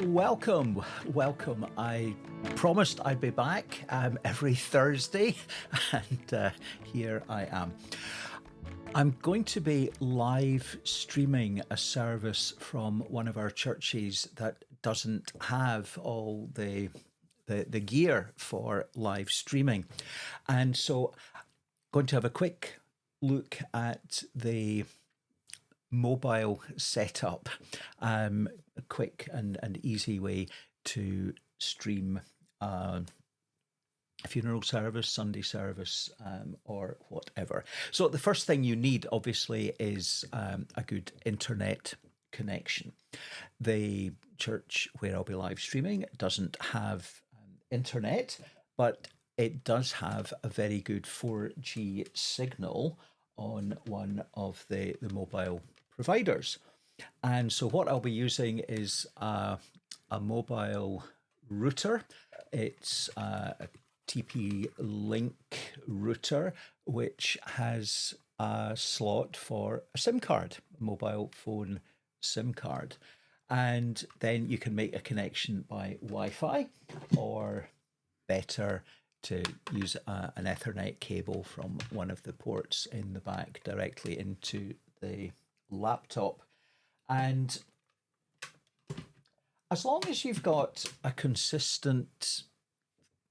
Welcome. I promised I'd be back every Thursday, and here I am. I'm going to be live streaming a service from one of our churches that doesn't have all the gear for live streaming. And so I'm going to have a quick look at the mobile setup, a quick and easy way to stream a funeral service, Sunday service, or whatever. So the first thing you need, obviously, is a good internet connection. The church where I'll be live streaming doesn't have internet, but it does have a very good 4G signal on one of the mobile providers. And so what I'll be using is a mobile router. It's a TP-Link router, which has a slot for a SIM card, a mobile phone SIM card. And then you can make a connection by Wi-Fi, or better, to use an Ethernet cable from one of the ports in the back directly into the laptop. And as long as you've got a consistent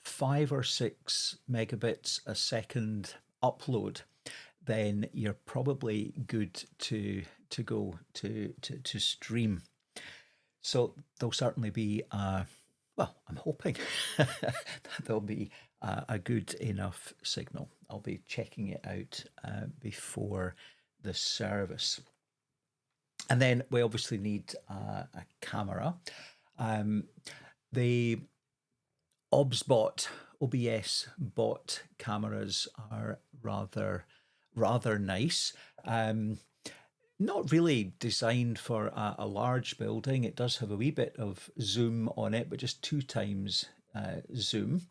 5 or 6 megabits a second upload, then you're probably good to go to stream. So there'll certainly be well, I'm hoping that there'll be a good enough signal. I'll be checking it out before the service. And then we obviously need a camera. The OBS bot cameras are rather nice. Not really designed for a large building. It does have a wee bit of zoom on it, but just 2 times zoom.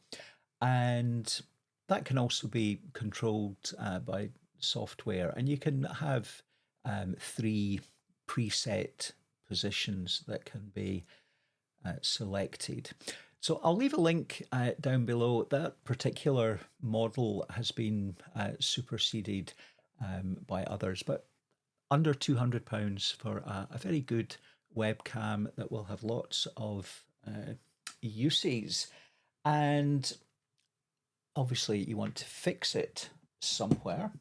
And that can also be controlled by software. And you can have 3 preset positions that can be selected. So I'll leave a link down below. That particular model has been superseded by others, but under £200 for a very good webcam that will have lots of uses. And obviously you want to fix it somewhere.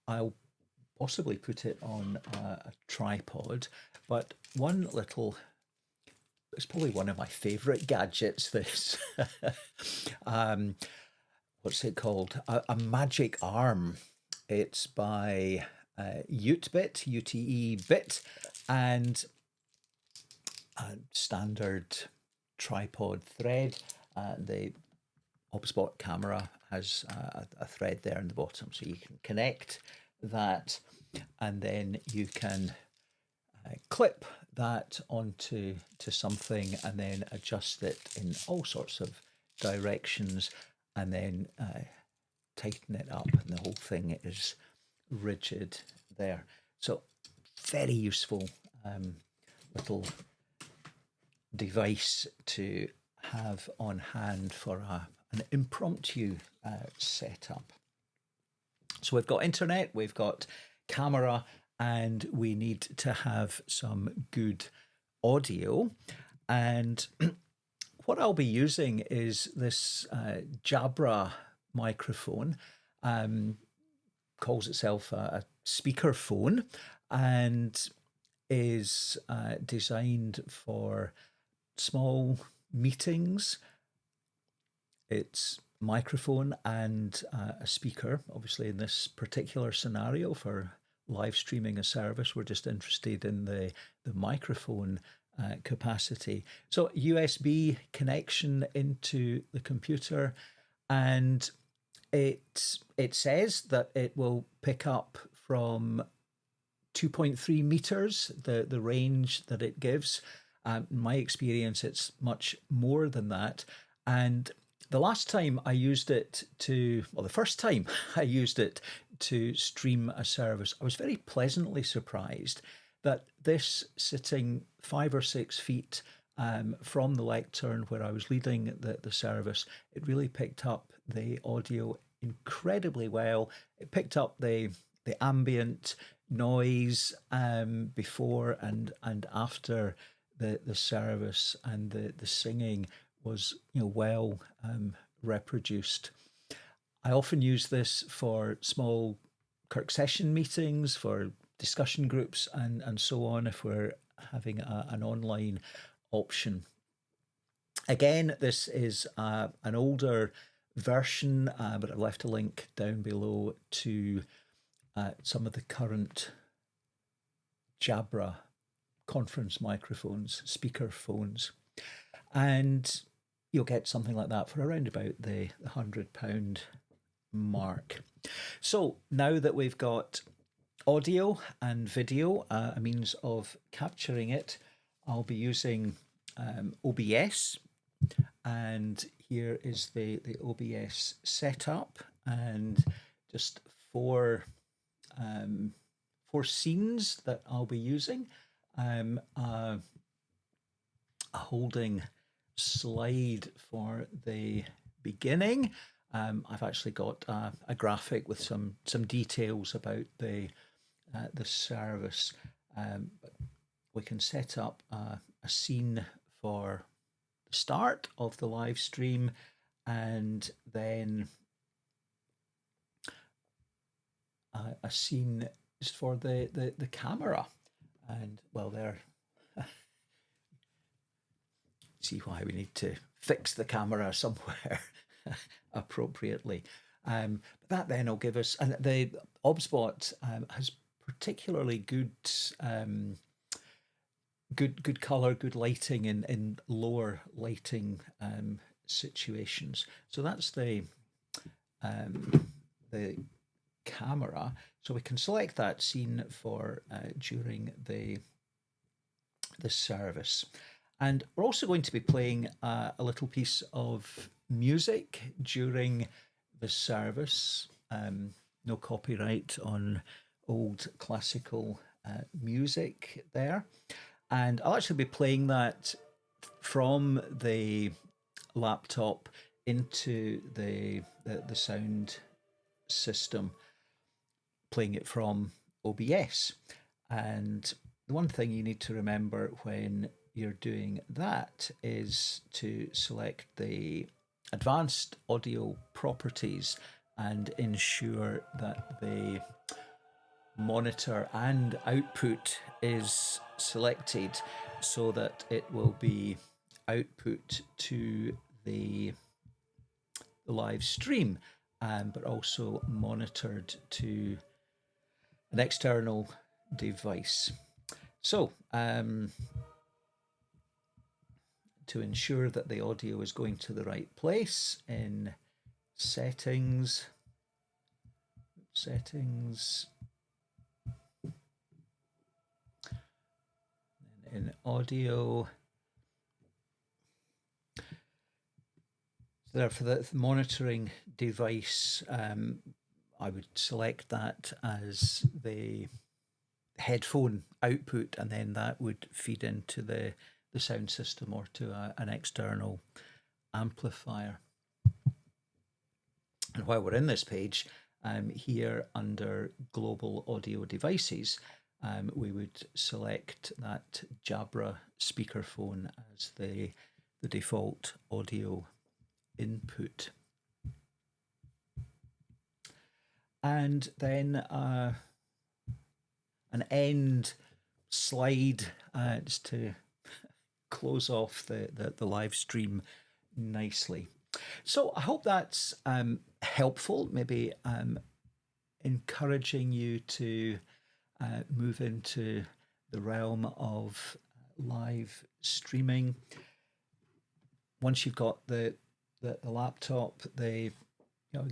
I'll possibly put it on a tripod, but it's probably one of my favourite gadgets, this. What's it called? A magic arm. It's by UTEBit, UTE-bit, and a standard tripod thread. The OBS camera has a thread there in the bottom, so you can connect that, and then you can clip that onto something and then adjust it in all sorts of directions, and then tighten it up, and the whole thing is rigid there. So very useful little device to have on hand for an impromptu setup. So we've got internet, we've got camera, and we need to have some good audio. And what I'll be using is this Jabra microphone. Calls itself a speakerphone, and is designed for small meetings. It's microphone and a speaker. Obviously, in this particular scenario for live streaming a service, we're just interested in the microphone capacity. So USB connection into the computer, and it says that it will pick up from 2.3 meters, the range that it gives. In my experience, it's much more than that. And the first time I used it to stream a service, I was very pleasantly surprised that this, sitting 5 or 6 feet from the lectern where I was leading the service. It really picked up the audio incredibly well. It picked up the ambient noise before and after the service, and the singing was well reproduced. I often use this for small Kirk session meetings, for discussion groups, and so on, if we're having an online option. Again, this is an older version, but I've left a link down below to some of the current Jabra conference microphones, speaker phones, and you'll get something like that for around about the £100 mark. So now that we've got audio and video, a means of capturing it, I'll be using OBS, and here is the OBS setup, and just four scenes that I'll be using. A holding slide for the beginning. I've actually got a graphic with some details about the service. We can set up a scene for the start of the live stream, and then a scene is for the camera. And well, there, see why we need to fix the camera somewhere appropriately. But that then will give us, and the OBSBot has particularly good color, good lighting in lower lighting situations. So that's the camera. So we can select that scene for during the service. And we're also going to be playing a little piece of music during the service. No copyright on old classical music there. And I'll actually be playing that from the laptop into the sound system, playing it from OBS. And the one thing you need to remember when you're doing that is to select the advanced audio properties and ensure that the monitor and output is selected so that it will be output to the live stream, but also monitored to an external device. So to ensure that the audio is going to the right place, in settings, in audio, there for the monitoring device, I would select that as the headphone output, and then that would feed into the sound system or to an external amplifier. And while we're in this page, here under Global Audio Devices, we would select that Jabra speakerphone as the default audio input. And then an end slide just to close off the live stream nicely. So I hope that's helpful, maybe encouraging you to move into the realm of live streaming. Once you've got the laptop, a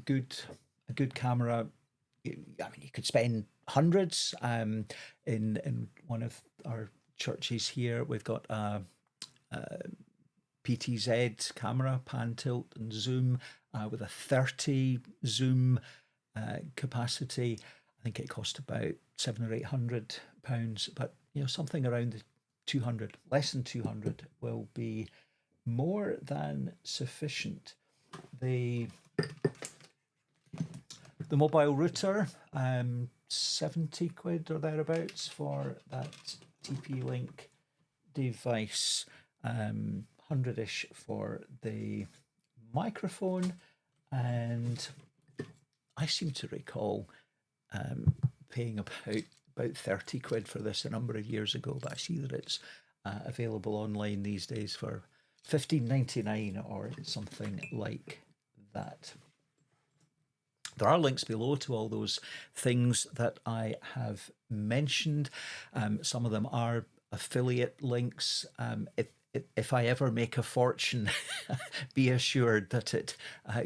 good camera, I mean, you could spend hundreds. In one of our churches here, we've got a PTZ camera, pan, tilt, and zoom, with a 30 zoom capacity. I think it cost about £700 or £800, but something around 200, less than 200 will be more than sufficient. The mobile router, 70 quid or thereabouts for that TP-Link device, 100-ish for the microphone, and I seem to recall paying about 30 quid for this a number of years ago, but I see that it's available online these days for $15.99 or something like that. There are links below to all those things that I have mentioned. Some of them are affiliate links. If I ever make a fortune, be assured that it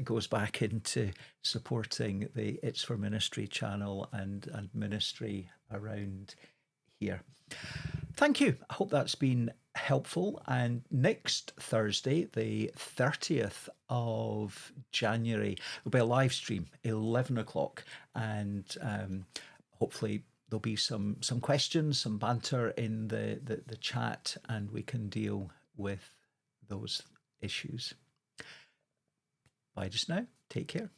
goes back into supporting the It's for Ministry channel and ministry around here. Thank you. I hope that's been helpful. And next Thursday, the 30th of January, there'll be a live stream, 11 o'clock. And hopefully there'll be some questions, some banter in the chat, and we can deal with those issues. Bye just now. Take care.